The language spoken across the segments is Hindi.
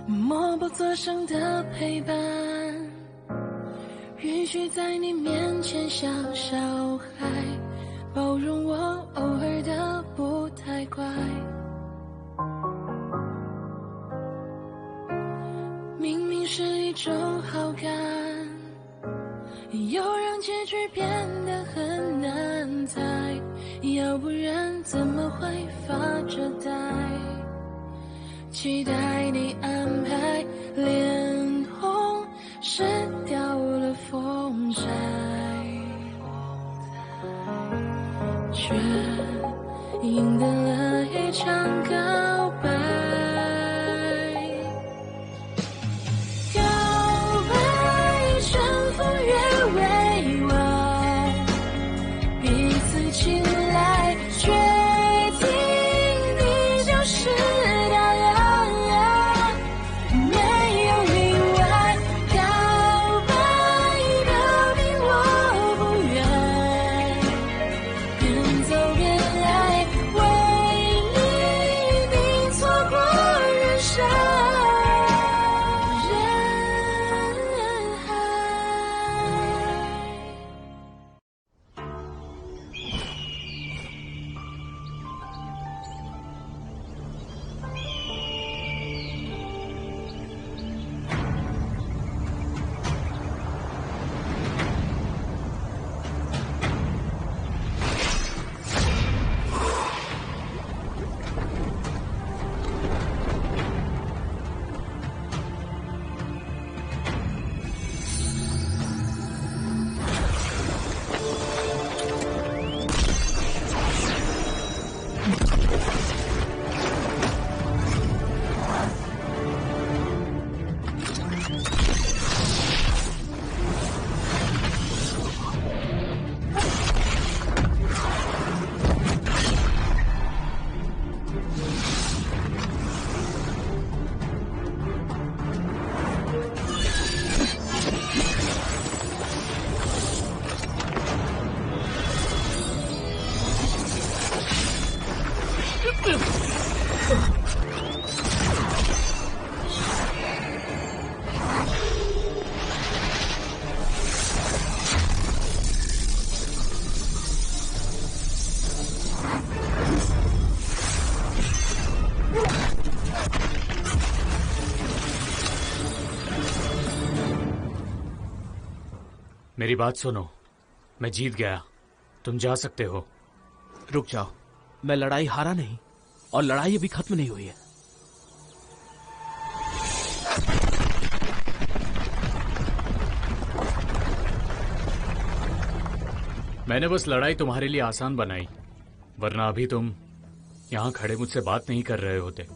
默不作声的陪伴，允许在你面前像小孩，包容我偶尔的不太乖。明明是一种好感，又让结局变得很难猜，要不然怎么会发着呆？期待你安排，脸红湿掉了风采，却赢得了一场告白。告白春风越委婉，彼此青睐，决定你就是答案。मेरी बात सुनो, मैं जीत गया, तुम जा सकते हो। रुक जाओ, मैं लड़ाई हारा नहीं और लड़ाई अभी खत्म नहीं हुई है। मैंने बस लड़ाई तुम्हारे लिए आसान बनाई, वरना अभी तुम यहां खड़े मुझसे बात नहीं कर रहे होते।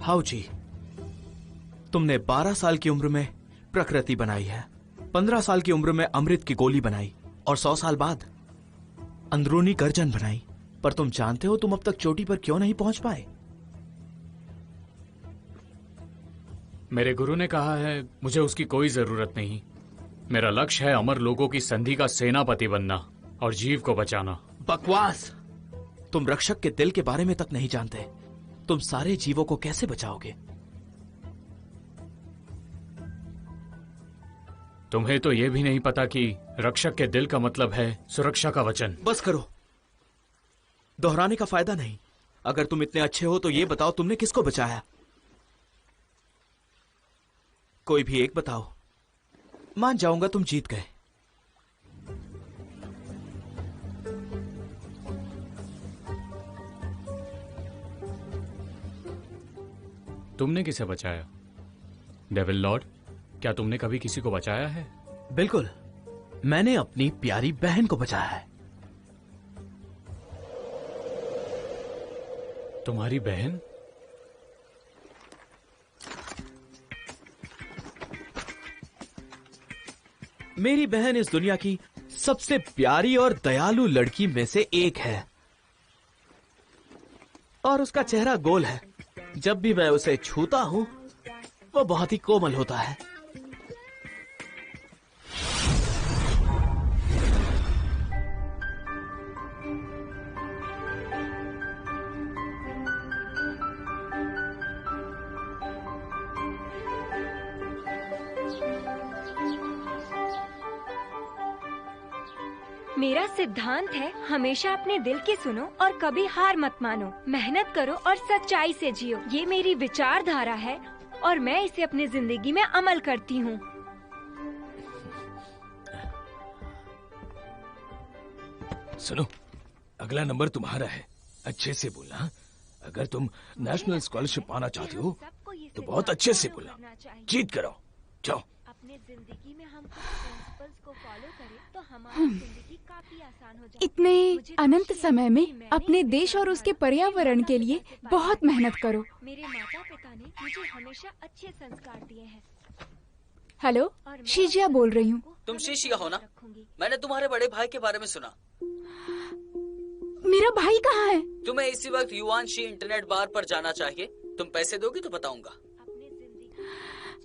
हाउ जी, तुमने 12 साल की उम्र में प्रकृति बनाई है, 15 साल की उम्र में अमृत की गोली बनाई और 100 साल बाद अंदरूनी गर्जन बनाई, पर तुम जानते हो तुम अब तक चोटी पर क्यों नहीं पहुंच पाए? मेरे गुरु ने कहा है मुझे उसकी कोई जरूरत नहीं। मेरा लक्ष्य है अमर लोगों की संधि का सेनापति बनना और जीव को बचाना। बकवास! तुम रक्षक के दिल के बारे में तक नहीं जानते। तुम सारे जीवों को कैसे बचाओगे? तुम्हें तो यह भी नहीं पता कि रक्षक के दिल का मतलब है सुरक्षा का वचन। बस करो, दोहराने का फायदा नहीं। अगर तुम इतने अच्छे हो तो ये बताओ तुमने किसको बचाया? कोई भी एक बताओ, मान जाऊंगा तुम जीत गए। तुमने किसे बचाया? डेविल लॉर्ड, क्या तुमने कभी किसी को बचाया है? बिल्कुल, मैंने अपनी प्यारी बहन को बचाया है। तुम्हारी बहन? मेरी बहन इस दुनिया की सबसे प्यारी और दयालु लड़की में से एक है और उसका चेहरा गोल है। जब भी मैं उसे छूता हूं वो बहुत ही कोमल होता है। मेरा सिद्धांत है हमेशा अपने दिल की सुनो और कभी हार मत मानो। मेहनत करो और सच्चाई से जियो। ये मेरी विचारधारा है और मैं इसे अपनी जिंदगी में अमल करती हूँ। सुनो, अगला नंबर तुम्हारा है, अच्छे से बोलना। अगर तुम नेशनल स्कॉलरशिप पाना चाहते हो तो बहुत अच्छे से बोलना, जीत करो। जाओ। अपने जिंदगी में हम प्रिंसिपल्स को फॉलो करें तो हमारी जिंदगी काफी आसान हो जाए। इतने अनंत समय में अपने देश और उसके पर्यावरण के लिए बहुत मेहनत करो। मेरे माता पिता ने मुझे हमेशा अच्छे संस्कार दिए हैं। हेलो, शीजिया बोल रही हूँ। तुम शीशिया हो ना? मैंने तुम्हारे बड़े भाई के बारे में सुना। मेरा भाई कहाँ है? तुम्हें इसी वक्त युवान शी इंटरनेट बार पर जाना चाहिए। तुम पैसे दोगी तो बताऊंगा। अपने जिंदगी में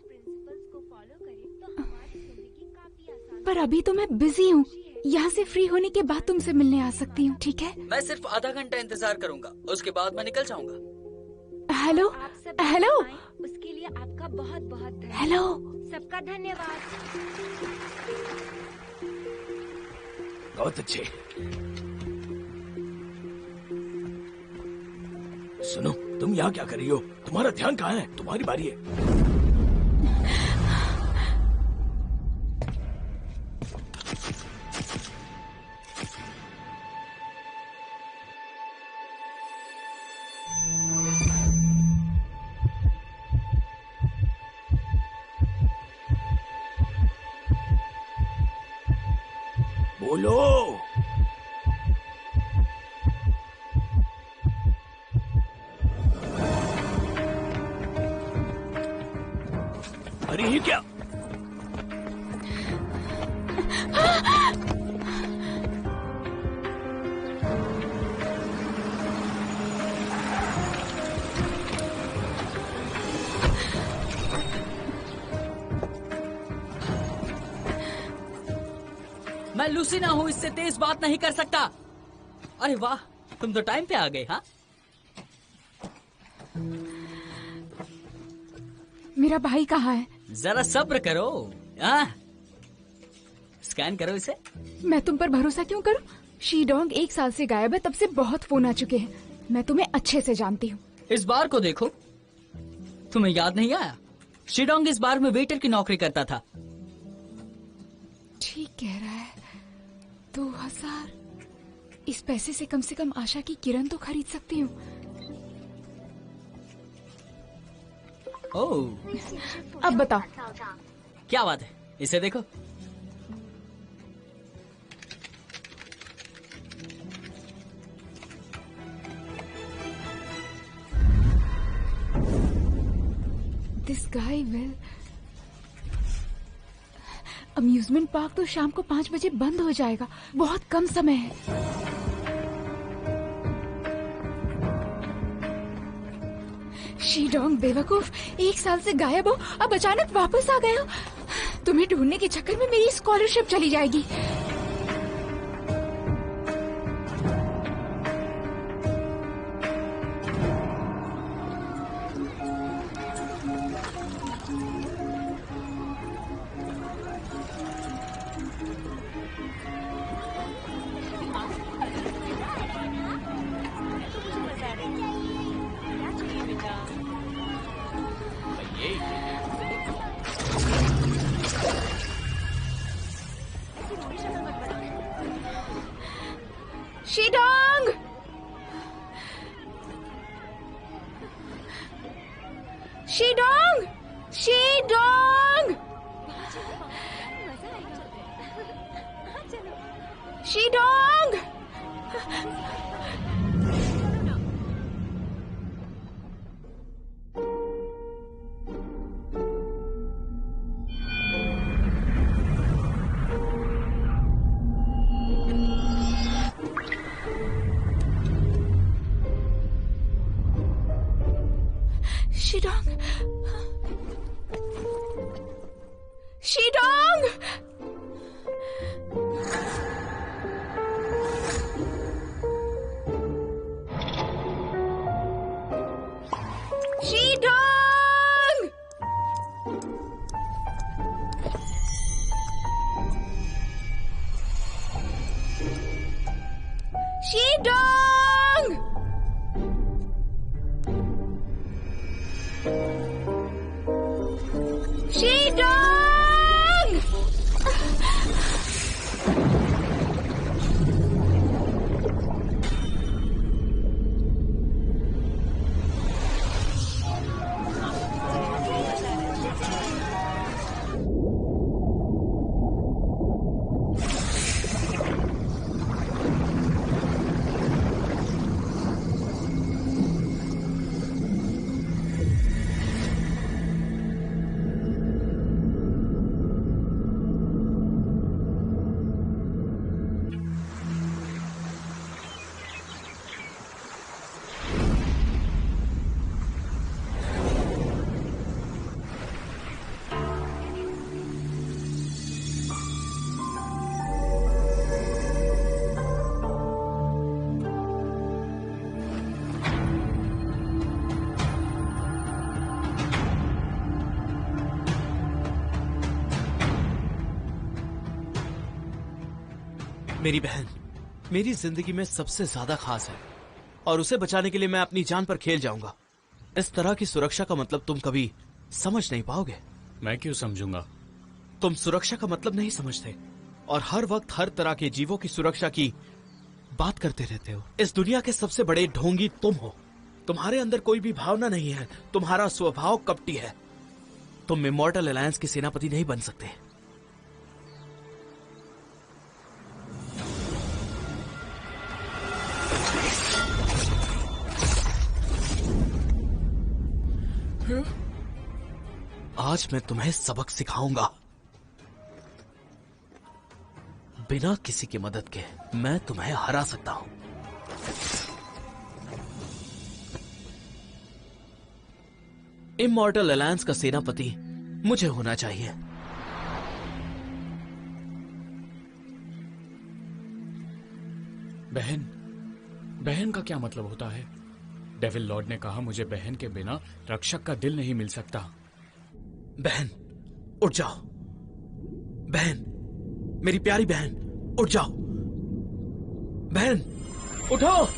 प्रिंसिपल्स को फॉलो करें तो हमारी जिंदगी काफी आसान। पर अभी तो मैं बिजी हूँ। यहाँ से फ्री होने के बाद तुमसे मिलने आ सकती हूँ, ठीक है? मैं सिर्फ आधा घंटा इंतजार करूंगा, उसके बाद मैं निकल जाऊंगा। हेलो, आप सब हेलो, उसके लिए आपका बहुत बहुत धन्यवाद। हेलो। सबका धन्यवाद। बहुत अच्छे। सुनो, तुम यहाँ क्या कर रही हो? तुम्हारा ध्यान कहाँ है? तुम्हारी बारी है। बोलो। अरे ये क्या? मैं लूसीना हूँ, इससे तेज बात नहीं कर सकता। अरे वाह, तुम तो टाइम पे आ गए। हाँ, मेरा भाई कहाँ है? जरा सब्र करो। स्कैन करो इसे। मैं तुम पर भरोसा क्यों करूं? शीडोंग 1 साल से गायब है, तब से बहुत फोन आ चुके हैं। मैं तुम्हें अच्छे से जानती हूँ। इस बार को देखो, तुम्हें याद नहीं आया? शीडोंग इस बार में वेटर की नौकरी करता था। ठीक कह रहा है। 2000। इस पैसे से कम आशा की किरण तो खरीद सकती हूँ। ओह, अब बताओ। क्या बात है, इसे देखो। This guy will. Amusement park तो शाम को 5 बजे बंद हो जाएगा। बहुत कम समय है। शीडोंग बेवकूफ, 1 साल से गायब हो, अब अचानक वापस आ गए हो। तुम्हें ढूंढने के चक्कर में मेरी स्कॉलरशिप चली जाएगी। शीडोंग! शीडोंग! शीडोंग! शीडोंग! शीडोंग! शीडोंग! शीडोंग! शीडोंग! मेरी बहन मेरी जिंदगी में सबसे ज्यादा खास है और उसे बचाने के लिए मैं अपनी जान पर खेल जाऊंगा। इस तरह की सुरक्षा का मतलब तुम कभी समझ नहीं पाओगे। मैं क्यों समझूंगा? तुम सुरक्षा का मतलब नहीं समझते और हर वक्त हर तरह के जीवों की सुरक्षा की बात करते रहते हो। इस दुनिया के सबसे बड़े ढोंगी तुम हो। तुम्हारे अंदर कोई भी भावना नहीं है। तुम्हारा स्वभाव कपटी है। तुम इमॉर्टल अलायंस के सेनापति नहीं बन सकते। आज मैं तुम्हें सबक सिखाऊंगा। बिना किसी की मदद के मैं तुम्हें हरा सकता हूं। इमॉर्टल अलायंस का सेनापति मुझे होना चाहिए। बहन, बहन का क्या मतलब होता है? डेविल लॉर्ड ने कहा मुझे बहन के बिना रक्षक का दिल नहीं मिल सकता। बहन उठ जाओ। बहन, मेरी प्यारी बहन, उठ जाओ। बहन उठो।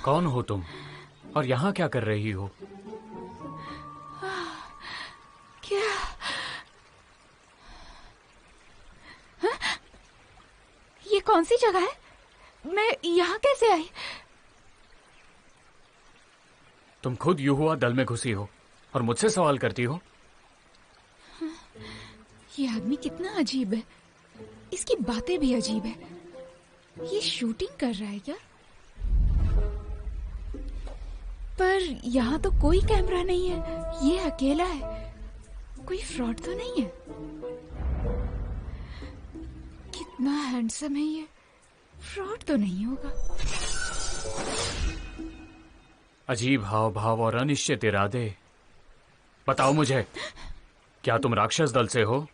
कौन हो तुम और यहाँ क्या कर रही हो? क्या? हाँ? ये कौन सी जगह है? मैं यहाँ कैसे आई? तुम खुद युहुआ दल में घुसी हो और मुझसे सवाल करती हो? ये आदमी कितना अजीब है। इसकी बातें भी अजीब है। ये शूटिंग कर रहा है क्या? पर यहाँ तो कोई कैमरा नहीं है। ये अकेला है। कोई फ्रॉड तो नहीं है। कितना हैंडसम है ये। फ्रॉड तो नहीं होगा। अजीब हाव भाव और अनिश्चित इरादे। बताओ मुझे, क्या तुम राक्षस दल से हो?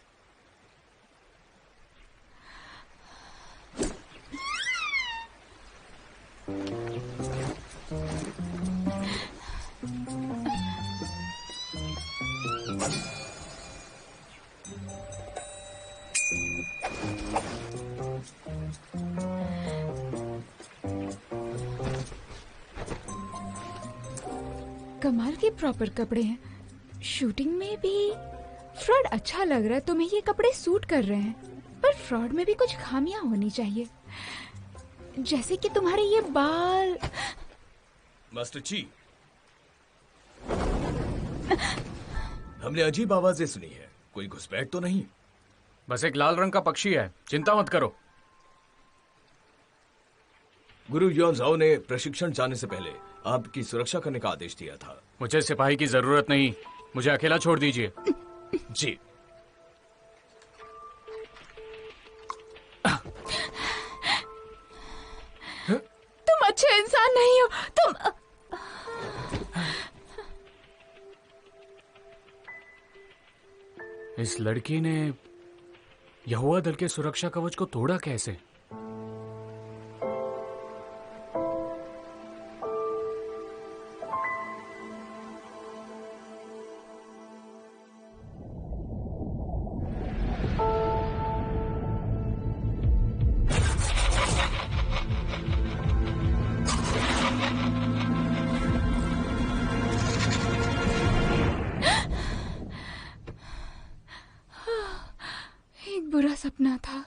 कमाल के प्रॉपर कपड़े हैं। शूटिंग में भी फ्रॉड अच्छा लग रहा है। तुम्हें ये कपड़े सूट कर रहे हैं, पर फ्रॉड में भी कुछ खामियां होनी चाहिए, जैसे कि तुम्हारे ये बाल। मास्टर ची, हमने अजीब आवाजें सुनी है, कोई घुसपैठ तो नहीं? बस एक लाल रंग का पक्षी है, चिंता मत करो। गुरु युआन झाओ ने प्रशिक्षण जाने से पहले आपकी सुरक्षा करने का आदेश दिया था। मुझे सिपाही की जरूरत नहीं, मुझे अकेला छोड़ दीजिए। जी। तुम अच्छे इंसान नहीं हो। तुम इस लड़की ने यहोवा दल के सुरक्षा कवच को तोड़ा कैसे? बुरा सपना था।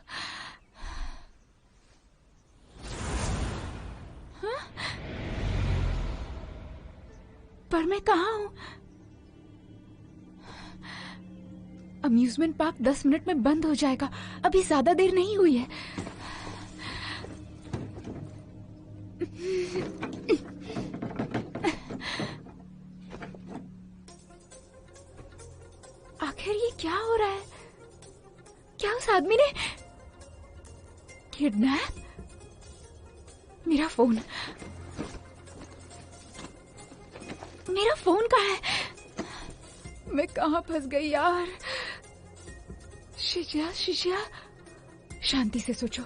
हाँ? पर मैं कहाँ हूँ? अम्यूजमेंट पार्क 10 मिनट में बंद हो जाएगा, अभी ज्यादा देर नहीं हुई है। आखिर ये क्या हो रहा है? क्या उस आदमी ने किडनैप? मेरा फोन कहाँ है? मैं कहाँ फंस गई यार? शिजा, शांति से सोचो।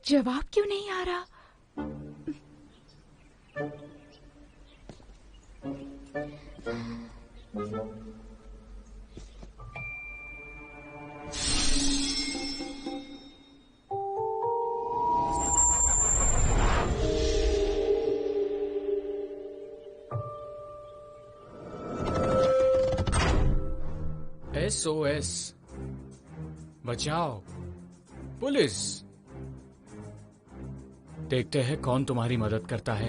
जवाब क्यों नहीं आ रहा? SOS, बचाओ, पुलिस। देखते हैं कौन तुम्हारी मदद करता है।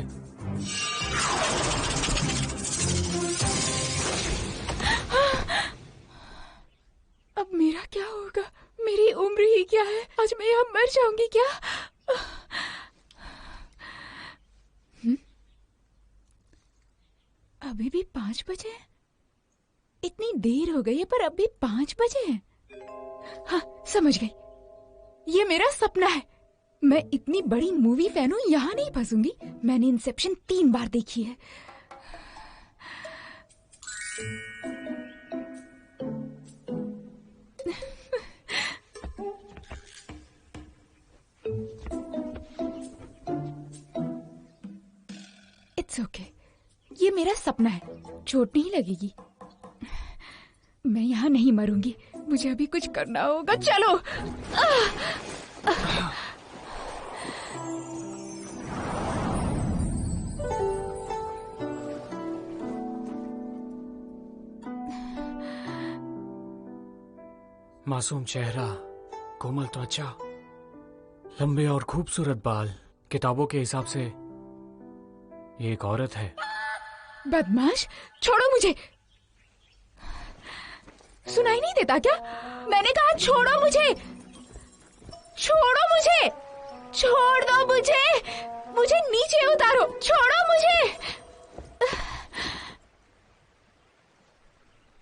अब मेरा क्या होगा? मेरी उम्र ही क्या है? आज मैं यहाँ मर जाऊंगी क्या? अभी भी 5 बजे हैं? इतनी देर हो गई है पर अभी 5 बजे हैं। हाँ, समझ गई, ये मेरा सपना है। मैं इतनी बड़ी मूवी फैन हूं, यहाँ नहीं फंसूंगी। मैंने इंसेप्शन 3 बार देखी है। इट्स ओके, ये मेरा सपना है, चोट नहीं लगेगी। मैं यहाँ नहीं मरूंगी, मुझे अभी कुछ करना होगा। चलो। मासूम चेहरा, कोमल त्वचा, लंबे और खूबसूरत बाल। किताबों के हिसाब से ये एक औरत है। बदमाश, छोड़ो मुझे। सुनाई नहीं देता क्या? मैंने कहा छोड़ो मुझे, छोड़ो मुझे। छोड़ दो मुझे, मुझे नीचे उतारो, छोड़ो मुझे।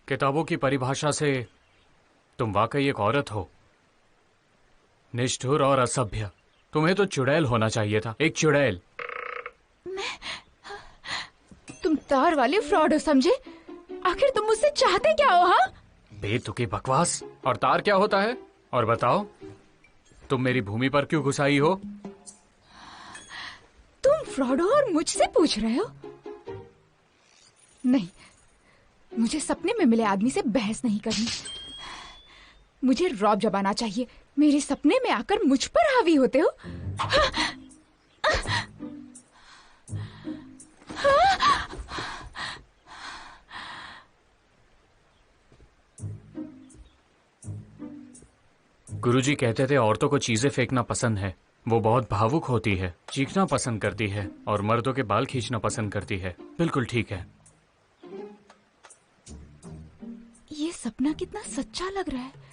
किताबों की परिभाषा से तुम वाकई एक औरत हो, निष्ठुर और असभ्य। तुम्हें तो चुड़ैल होना चाहिए था, एक चुड़ैल। तुम तार वाले फ्रॉड हो, समझे? आखिर तुम मुझसे चाहते क्या हो? हाँ, बेतुकी बकवास। और तार क्या होता है? और बताओ, तुम मेरी भूमि पर क्यों घुस आई हो? तुम फ्रॉड हो और मुझसे पूछ रहे हो? नहीं, मुझे सपने में मिले आदमी से बहस नहीं करनी। मुझे रौब जमाना चाहिए। मेरे सपने में आकर मुझ पर हावी होते हो। गुरुजी कहते थे औरतों को चीजें फेंकना पसंद है। वो बहुत भावुक होती है, चीखना पसंद करती है और मर्दों के बाल खींचना पसंद करती है। बिल्कुल ठीक है। ये सपना कितना सच्चा लग रहा है।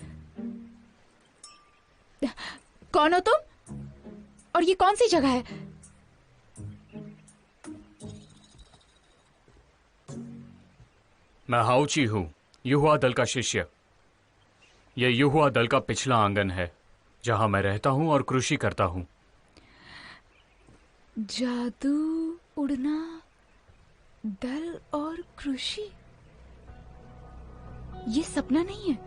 कौन हो तुम? और ये कौन सी जगह है? मैं हाउची हूँ, युहुआ दल का शिष्य। यह युहुआ दल का पिछला आंगन है, जहां मैं रहता हूँ और कृषि करता हूँ। जादू, उड़ना, दल और कृषि, ये सपना नहीं है।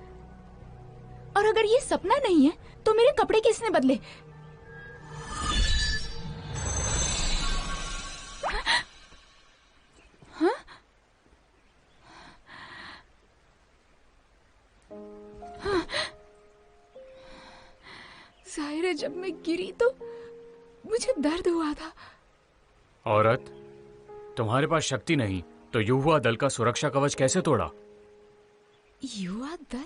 और अगर ये सपना नहीं है तो मेरे कपड़े किसने बदले? हाँ? हाँ? जाहिर है जब मैं गिरी तो मुझे दर्द हुआ था। औरत, तुम्हारे पास शक्ति नहीं तो युहुआ दल का सुरक्षा कवच कैसे तोड़ा? युवा दल?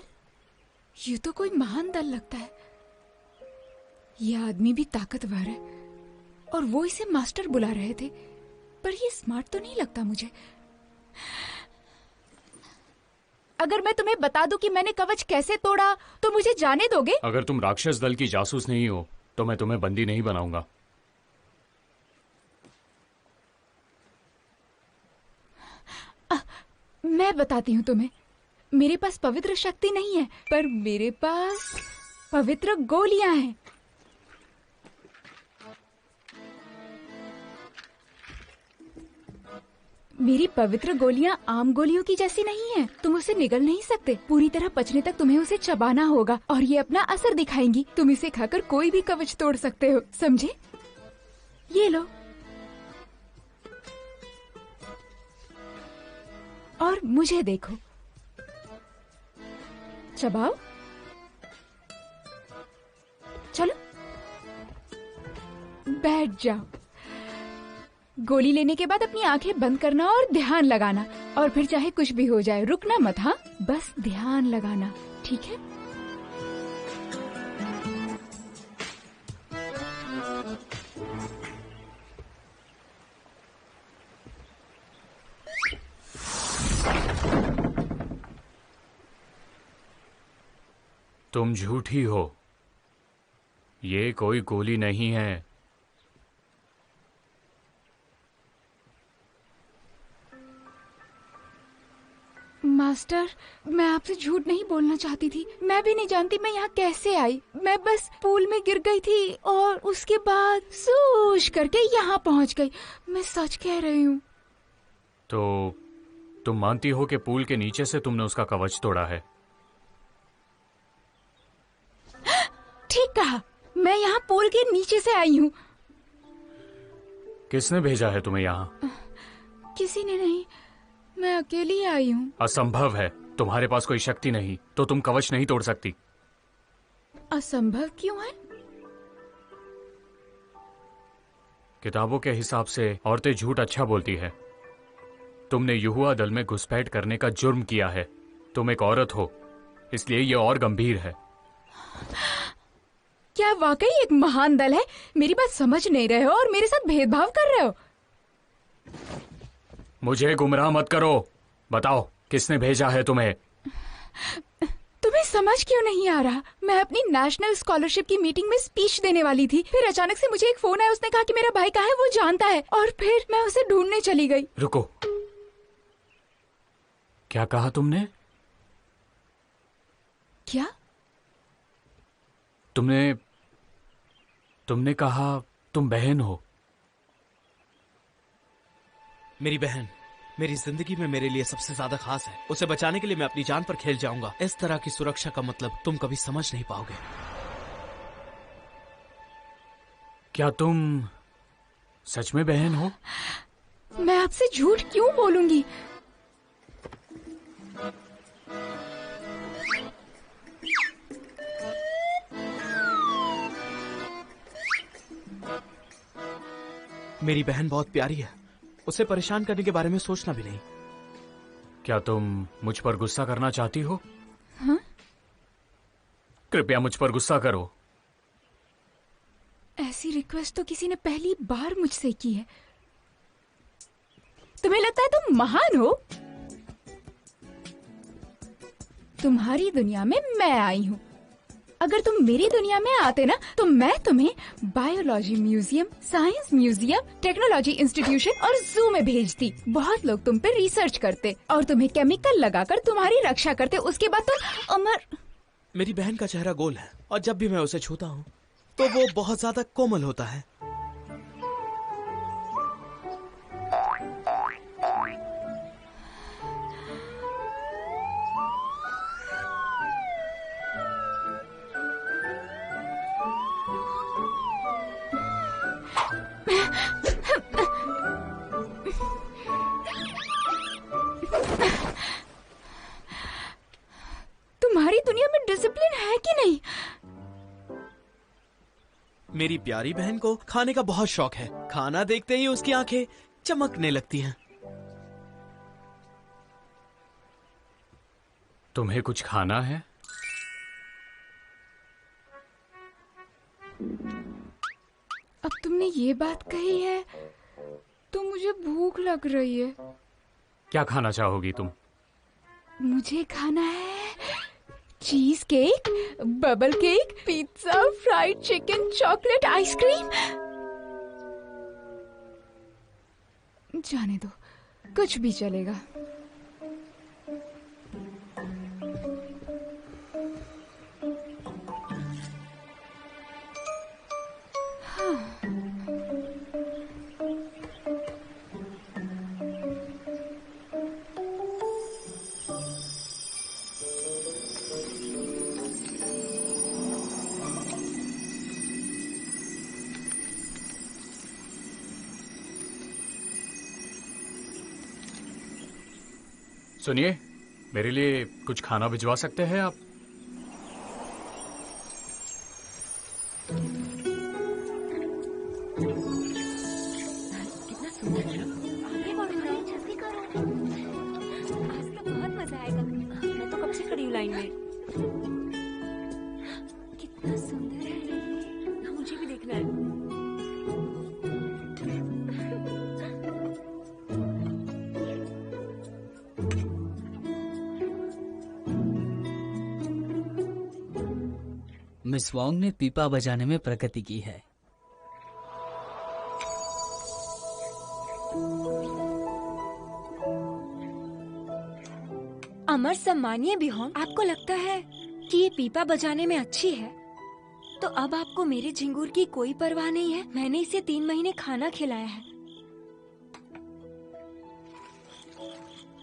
ये तो कोई महान दल लगता है। यह आदमी भी ताकतवर है और वो इसे मास्टर बुला रहे थे, पर ये स्मार्ट तो नहीं लगता मुझे। अगर मैं तुम्हें बता दूं कि मैंने कवच कैसे तोड़ा तो मुझे जाने दोगे? अगर तुम राक्षस दल की जासूस नहीं हो तो मैं तुम्हें बंदी नहीं बनाऊंगा। मैं बताती हूँ तुम्हें। मेरे पास पवित्र शक्ति नहीं है, पर मेरे पास पवित्र गोलियां हैं। मेरी पवित्र गोलियां आम गोलियों की जैसी नहीं है। तुम उसे निगल नहीं सकते। पूरी तरह पचने तक तुम्हें उसे चबाना होगा और ये अपना असर दिखाएंगी। तुम इसे खाकर कोई भी कवच तोड़ सकते हो, समझे? ये लो। और मुझे देखो, चबाओ। चलो बैठ जाओ। गोली लेने के बाद अपनी आंखें बंद करना और ध्यान लगाना, और फिर चाहे कुछ भी हो जाए रुकना मत। हाँ, बस ध्यान लगाना, ठीक है? तुम झूठी हो, ये कोई गोली नहीं है। मास्टर, मैं आपसे झूठ नहीं बोलना चाहती थी। मैं भी नहीं जानती मैं यहाँ कैसे आई। मैं बस पूल में गिर गई थी और उसके बाद सूश करके यहाँ पहुँच गई। मैं सच कह रही हूँ। तो तुम मानती हो कि पूल के नीचे से तुमने उसका कवच तोड़ा है? ठीक कहा, मैं यहाँ पूल के नीचे से आई हूँ। किसने भेजा है तुम्हें यहाँ? किसी ने नहीं, मैं अकेली आई हूँ। असंभव है, तुम्हारे पास कोई शक्ति नहीं तो तुम कवच नहीं तोड़ सकती। असंभव क्यों है? किताबों के हिसाब से औरतें झूठ अच्छा बोलती है। तुमने युहुआ दल में घुसपैठ करने का जुर्म किया है। तुम एक औरत हो, इसलिए ये और गंभीर है। क्या वाकई एक महान दल है? मेरी बात समझ नहीं रहे हो और मेरे साथ भेदभाव कर रहे हो। मुझे गुमराह मत करो। बताओ, किसने भेजा है तुम्हें? तुम्हें समझ क्यों नहीं आ रहा? मैं अपनी नेशनल स्कॉलरशिप की मीटिंग में स्पीच देने वाली थी, फिर अचानक से मुझे एक फोन आया, उसने कहा कि मेरा भाई कहाँ है, वो जानता है, और फिर मैं उसे ढूंढने चली गई। रुको, क्या कहा तुमने? क्या? तुमने कहा तुम बहन हो। मेरी बहन मेरी जिंदगी में मेरे लिए सबसे ज्यादा खास है। उसे बचाने के लिए मैं अपनी जान पर खेल जाऊंगा। इस तरह की सुरक्षा का मतलब तुम कभी समझ नहीं पाओगे। क्या तुम सच में बहन हो? मैं आपसे झूठ क्यों बोलूंगी? मेरी बहन बहुत प्यारी है, उसे परेशान करने के बारे में सोचना भी नहीं। क्या तुम मुझ पर गुस्सा करना चाहती हो? हाँ? कृपया मुझ पर गुस्सा करो। ऐसी रिक्वेस्ट तो किसी ने पहली बार मुझसे की है। तुम्हें लगता है तुम महान हो? तुम्हारी दुनिया में मैं आई हूँ। अगर तुम मेरी दुनिया में आते ना, तो मैं तुम्हें biology museum, science museum, technology institution और जू में भेजती। बहुत लोग तुम पे रिसर्च करते और तुम्हें केमिकल लगाकर तुम्हारी रक्षा करते। उसके बाद तुम अमर। मेरी बहन का चेहरा गोल है और जब भी मैं उसे छूता हूँ तो वो बहुत ज्यादा कोमल होता है। तुम्हारी दुनिया में डिसिप्लिन है कि नहीं? मेरी प्यारी बहन को खाने का बहुत शौक है। खाना देखते ही उसकी आंखें चमकने लगती हैं। तुम्हें कुछ खाना है? अब तुमने ये बात कही है तो मुझे भूख लग रही है। क्या खाना चाहोगी तुम? मुझे खाना है cheese cake, bubble cake, pizza, fried chicken, chocolate ice cream. जाने दो, कुछ भी चलेगा। सुनिए, मेरे लिए कुछ खाना भिजवा सकते हैं आप? कितना सुंदर है। आगे बढ़ो ना, जल्दी करो। आज तो बहुत मजा आएगा। मैं तो कब से खड़ी हूँ लाइन में। कितना सुंदर है ये। मुझे भी देखना है। मिस वोंग ने पीपा बजाने में प्रगति की है। अमर सम्मानीय बिहोंग, आपको लगता है कि ये पीपा बजाने में अच्छी है? तो अब आपको मेरे झिंगूर की कोई परवाह नहीं है? मैंने इसे 3 महीने खाना खिलाया है।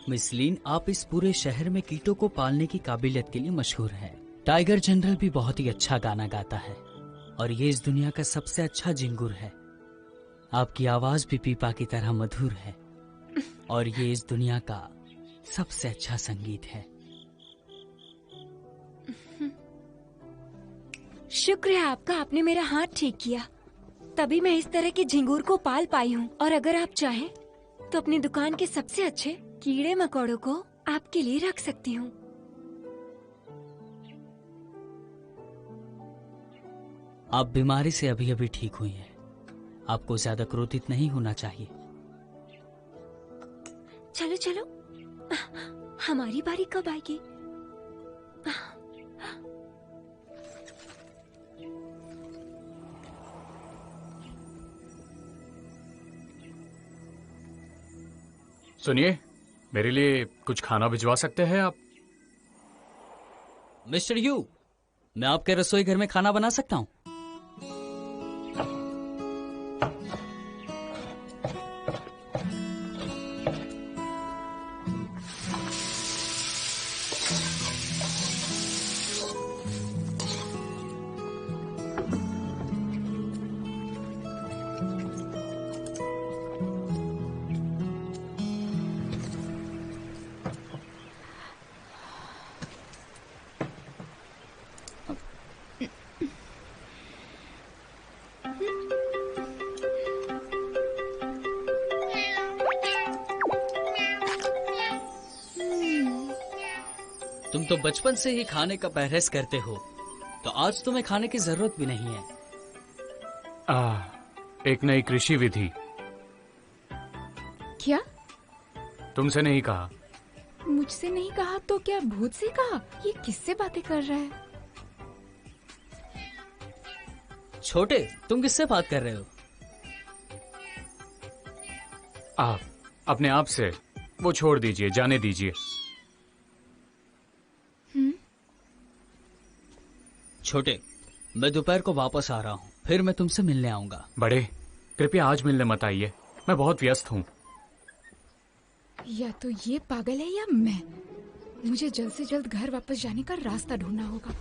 मिस लीन, आप इस पूरे शहर में कीटों को पालने की काबिलियत के लिए मशहूर हैं। टाइगर जनरल भी बहुत ही अच्छा गाना गाता है और ये इस दुनिया का सबसे अच्छा झिंगुर है। आपकी आवाज भी पीपा की तरह मधुर है और ये इस दुनिया का सबसे अच्छा संगीत है। शुक्र है आपका, आपने मेरा हाथ ठीक किया। तभी मैं इस तरह के झिंगूर को पाल पाई हूँ। और अगर आप चाहें तो अपनी दुकान के सबसे अच्छे कीड़े मकोड़ों को आपके लिए रख सकती हूँ। आप बीमारी से अभी अभी ठीक हुई हैं। आपको ज्यादा क्रोधित नहीं होना चाहिए। चलो चलो, हमारी बारी कब आएगी? सुनिए, मेरे लिए कुछ खाना भिजवा सकते हैं आप? मिस्टर यू, मैं आपके रसोई घर में खाना बना सकता हूँ। तुम तो बचपन से ही खाने का परहेज करते हो, तो आज तुम्हें खाने की जरूरत भी नहीं है। एक नई कृषि विधि। क्या? तुमसे नहीं कहा। मुझसे नहीं कहा तो क्या भूत से कहा? ये किससे बातें कर रहा है? छोटे, तुम किससे बात कर रहे हो? आप अपने आप से। वो छोड़ दीजिए, जाने दीजिए। छोटे, मैं दोपहर को वापस आ रहा हूँ, फिर मैं तुमसे मिलने आऊंगा। बड़े, कृपया आज मिलने मत आइए, मैं बहुत व्यस्त हूँ। या तो ये पागल है या मैं। मुझे जल्द से जल्द घर वापस जाने का रास्ता ढूंढना होगा।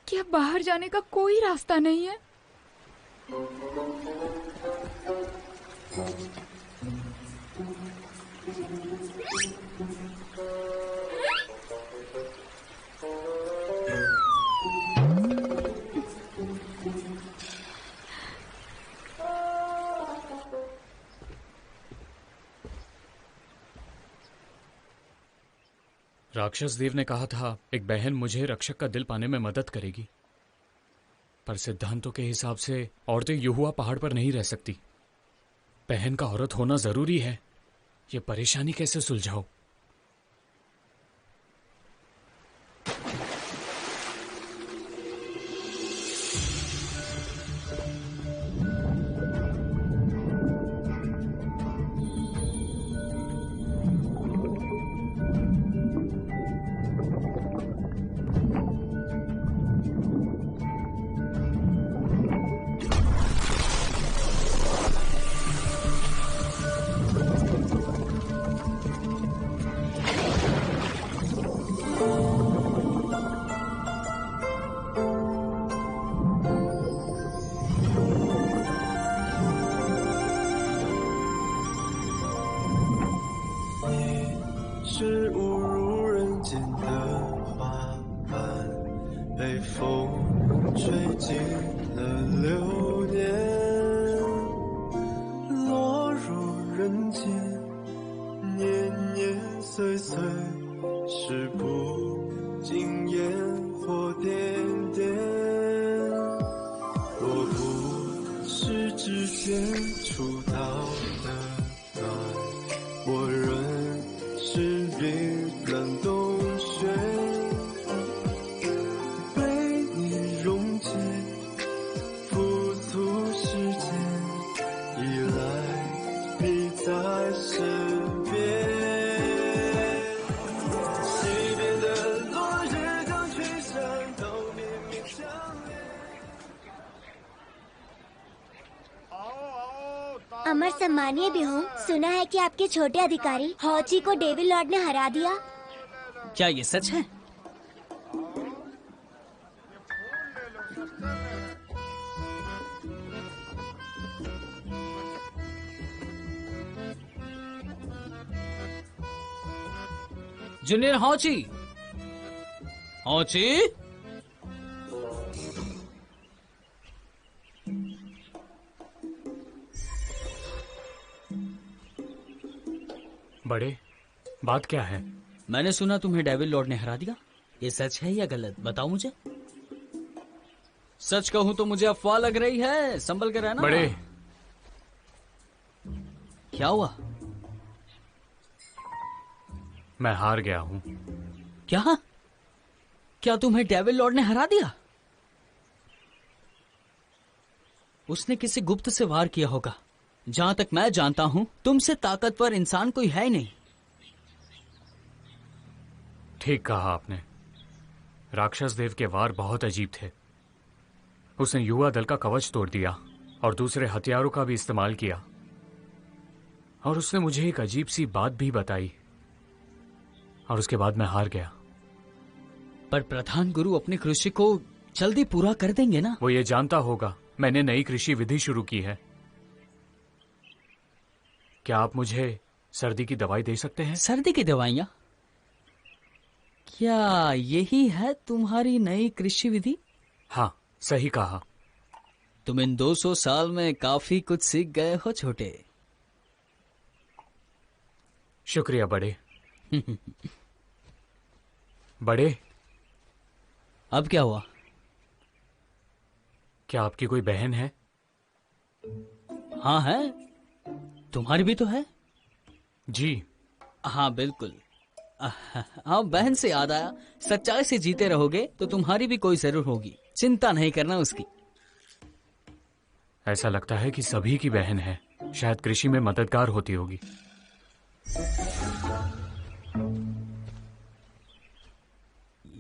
क्या बाहर जाने का कोई रास्ता नहीं है? राक्षस देव ने कहा था एक बहन मुझे रक्षक का दिल पाने में मदद करेगी, पर सिद्धांतों के हिसाब से औरतें युहुआ पहाड़ पर नहीं रह सकती। बहन का औरत होना जरूरी है। ये परेशानी कैसे सुलझाओ? अमर सम्मानीय भी हूँ। सुना है कि आपके छोटे अधिकारी हॉची को डेविल लॉर्ड ने हरा दिया। क्या ये सच है? जूनियर हॉची, हॉची, बड़े, बात क्या है? मैंने सुना तुम्हें डेविल लॉर्ड ने हरा दिया। ये सच है या गलत, बताओ मुझे। सच कहूं तो मुझे अफवाह लग रही है, संभल कर रहना। बड़े, क्या हुआ? मैं हार गया हूं। क्या? क्या तुम्हें डेविल लॉर्ड ने हरा दिया? उसने किसी गुप्त से वार किया होगा। जहां तक मैं जानता हूं, तुमसे ताकतवर इंसान कोई है ही नहीं। ठीक कहा आपने। राक्षस देव के वार बहुत अजीब थे। उसने युवा दल का कवच तोड़ दिया और दूसरे हथियारों का भी इस्तेमाल किया। और उसने मुझे एक अजीब सी बात भी बताई, और उसके बाद मैं हार गया। पर प्रधान गुरु अपनी कृषि को जल्दी पूरा कर देंगे ना? वो ये जानता होगा मैंने नई कृषि विधि शुरू की है। क्या आप मुझे सर्दी की दवाई दे सकते हैं? सर्दी की दवाइयां? क्या यही है तुम्हारी नई कृषि विधि? हाँ, सही कहा। तुम इन 200 साल में काफी कुछ सीख गए हो छोटे। शुक्रिया बड़े। बड़े, अब क्या हुआ? क्या आपकी कोई बहन है? हाँ है। तुम्हारी भी तो है। जी हाँ बिल्कुल। हाँ, बहन से याद आया, सच्चाई से जीते रहोगे तो तुम्हारी भी कोई जरूर होगी, चिंता नहीं करना उसकी। ऐसा लगता है कि सभी की बहन है, शायद कृषि में मददगार होती होगी।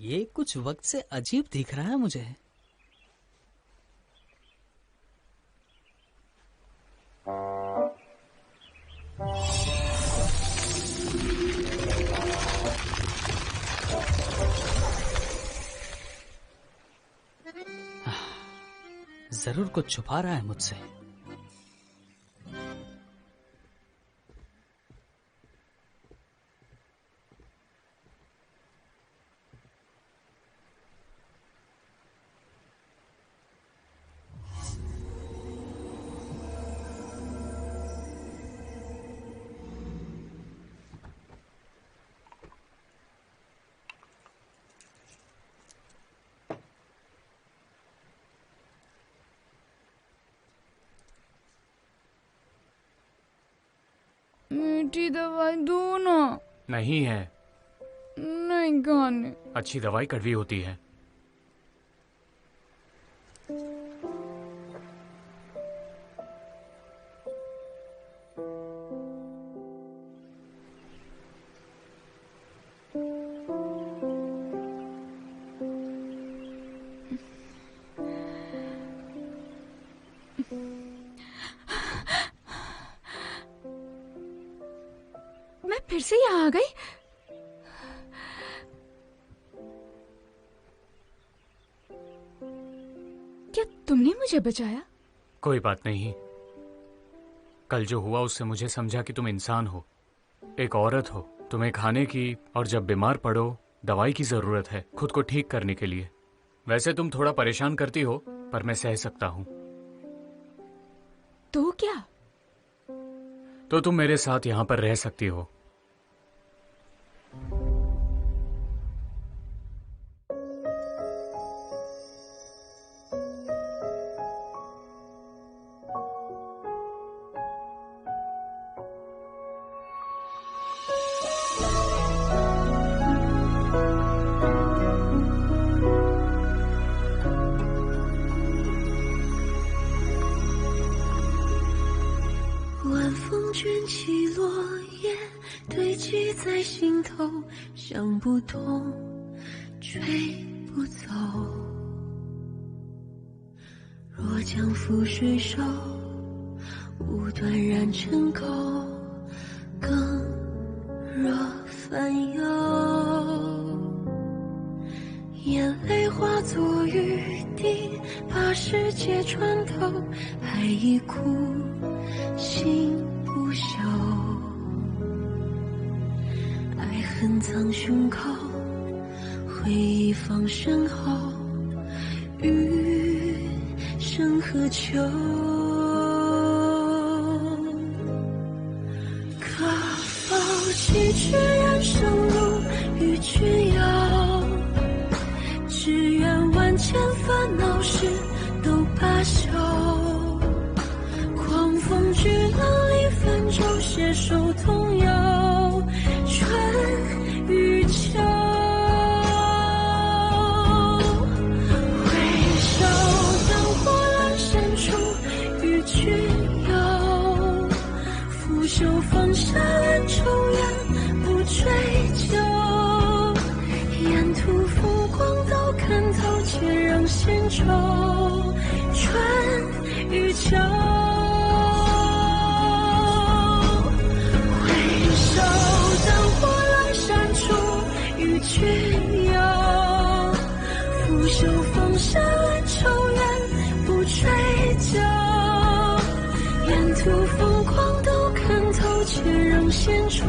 ये कुछ वक्त से अजीब दिख रहा है मुझे। जरूर कुछ छुपा रहा है मुझसे। मीठी दवाई दो ना। नहीं है। नहीं खाने। अच्छी दवाई कड़वी होती है। मैं फिर से यहाँ आ गई। क्या तुमने मुझे बचाया? कोई बात नहीं। कल जो हुआ उससे मुझे समझा कि तुम इंसान हो, एक औरत हो। तुम्हें खाने की और जब बीमार पड़ो दवाई की जरूरत है खुद को ठीक करने के लिए। वैसे तुम थोड़ा परेशान करती हो पर मैं सह सकता हूं। तो क्या? तो तुम मेरे साथ यहां पर रह सकती हो। 把世界穿透，爱已枯，心不朽。爱恨藏胸口，回忆放身后，余生何求？可否崎岖人生路与君游？只愿万千烦恼事都罢休，狂风巨浪里泛舟，携手同游春与秋。回首灯火阑珊处与君游，拂袖放下恩仇怨不追究，沿途风光都看透，且让闲愁春与秋。回首灯火阑珊处与君游，拂袖放下恩仇怨不追究，沿途风光都看透，且让闲愁